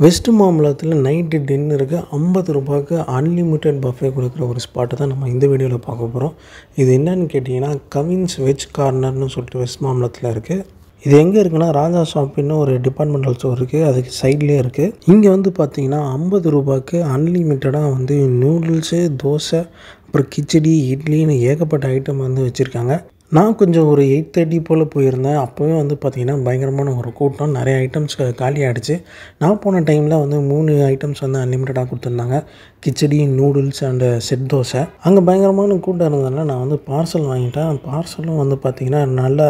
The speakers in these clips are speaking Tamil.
வெஸ்ட் மாம்பலத்தில் நைட்டு டின்னருக்கு ₹50க்கு அன்லிமிட்டெட் பஃபே கொடுக்குற ஒரு ஸ்பாட்டு தான் நம்ம இந்த வீடியோவில் பார்க்க போகிறோம். இது என்னென்னு கேட்டிங்கன்னா கவின்ஸ் வெஜ் கார்னர்னு சொல்லிட்டு வெஸ்ட் மாம்பலத்தில் இருக்குது. இது எங்கே இருக்குன்னா ராஜா ஷாப்பின்னு ஒரு டிபார்ட்மெண்டல் ஸ்டோர் இருக்குது, அதுக்கு சைட்லேயே இருக்குது. இங்கே வந்து பார்த்திங்கன்னா ₹50க்கு அன்லிமிட்டடாக வந்து நூடுல்ஸு, தோசை, அப்புறம் கிச்சடி, இட்லின்னு ஏகப்பட்ட ஐட்டம் வந்து வச்சுருக்காங்க. நான் கொஞ்சம் ஒரு 8:30 போல் போயிருந்தேன். அப்போவே வந்து பார்த்திங்கன்னா பயங்கரமான ஒரு கூட்டம், நிறைய ஐட்டம்ஸ் காலி ஆகிடுச்சு. நான் போன டைமில் வந்து 3 ஐட்டம்ஸ் வந்து அன்லிமிட்டடாக கொடுத்துருந்தாங்க. Khichdi, noodles and set dosa. அங்கே பயங்கரமான கூட்டம் இருந்ததுனால நான் வந்து பார்சல் வாங்கிட்டேன். பார்சலும் வந்து பார்த்திங்கன்னா நல்லா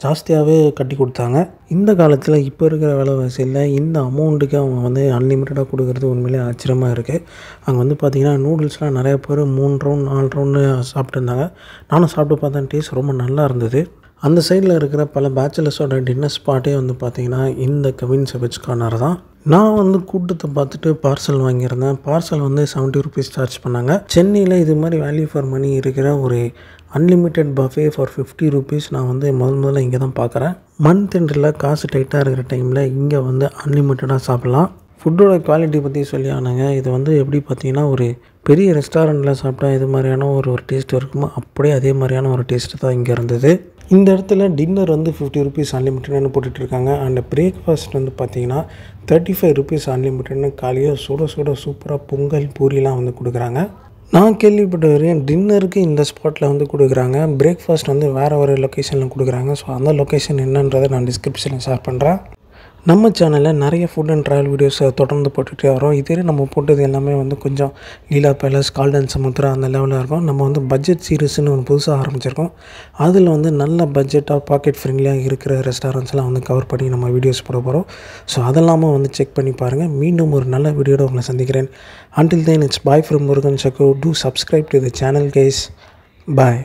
ஜாஸ்தியாகவே கட்டி கொடுத்தாங்க. இந்த காலத்தில் இப்போ இருக்கிற விலைவாசியில் இந்த அமௌண்ட்டுக்கு அவங்க வந்து அன்லிமிட்டடாக கொடுக்குறது உண்மையிலே ஆச்சரியமாக இருக்குது. அங்கே வந்து பார்த்திங்கன்னா நூடுல்ஸ்லாம் நிறைய பேர் 3 ரவுண்ட் 4 ரவுண்டு சாப்பிட்டுருந்தாங்க. நானும் சாப்பிட்டு பார்த்தேன், டேஸ்ட் ரொம்ப நல்லா இருந்தது. அந்த சைடில் இருக்கிற பல பேச்சுலர்ஸோட டின்னர் ஸ்பாட்டே வந்து பார்த்திங்கன்னா இந்த கவின்ஸ் வெஜ் கார்னர் தான். நான் வந்து கூட்டத்தை பார்த்துட்டு பார்சல் வாங்கியிருந்தேன். பார்சல் வந்து ₹70 சார்ஜ் பண்ணாங்க. சென்னையில் இது மாதிரி வேல்யூ ஃபார் மணி இருக்கிற ஒரு அன்லிமிட்டெட் பஃபே ஃபார் ₹50 நான் வந்து முதல்ல இங்கே தான் பார்க்குறேன். மந்த் எண்டில் காசு டைட்டாக இருக்கிற டைமில் இங்கே வந்து அன்லிமிட்டடாக சாப்பிட்லாம். ஃபுட்டோட குவாலிட்டி பற்றி சொல்லி ஆனாங்க. இது வந்து எப்படி பார்த்திங்கன்னா ஒரு பெரிய ரெஸ்டாரண்ட்டில் சாப்பிட்டா இது மாதிரியான ஒரு டேஸ்ட் இருக்குமோ அப்படியே அதே மாதிரியான ஒரு டேஸ்ட்டு தான் இங்கே இருந்தது. இந்த இடத்துல டின்னர் வந்து ₹50 அன்லிமிட்டட்னு போட்டுட்ருக்காங்க. அண்ட் பிரேக்ஃபாஸ்ட் வந்து பார்த்திங்கன்னா ₹35 அன்லிமிட்டட்னு காலையில் சுட சுட சூப்பராக பொங்கல், பூரிலாம் வந்து கொடுக்குறாங்க. நான் கேள்விப்பட்ட வரையும் டின்னருக்கு இந்த ஸ்பாட்டில் வந்து கொடுக்குறாங்க. பிரேக்ஃபாஸ்ட் வந்து வேறு ஒரு லொக்கேஷனில் கொடுக்குறாங்க. ஸோ அந்த லொக்கேஷன் என்னன்றதை நான் டிஸ்கிரிப்ஷனில் ஷேர் பண்ணுறேன். நம்ம சேனலில் நிறைய ஃபுட் அண்ட் ட்ராவல் வீடியோஸை தொடர்ந்து போட்டுகிட்டே வரோம். இதே நம்ம போட்டது எல்லாமே வந்து கொஞ்சம் லீலா பேலஸ், கால்டன் சமுத்ரா அந்த லெவலில் இருக்கும். நம்ம வந்து பட்ஜெட் சீரிஸ்னு ஒன்று புதுசாக ஆரம்பிச்சிருக்கோம். அதில் வந்து நல்ல பட்ஜெட்டாக பாக்கெட் ஃப்ரெண்ட்லியாக இருக்கிற ரெஸ்டாரண்ட்ஸ்லாம் வந்து கவர் பண்ணி நம்ம வீடியோஸ் போட போகிறோம். ஸோ அதெல்லாமல் வந்து செக் பண்ணி பாருங்கள். மீண்டும் ஒரு நல்ல வீடியோட உங்களை சந்திக்கிறேன். Until then, it's bye from Murugan Chakku. Do subscribe to the channel, guys. Bye.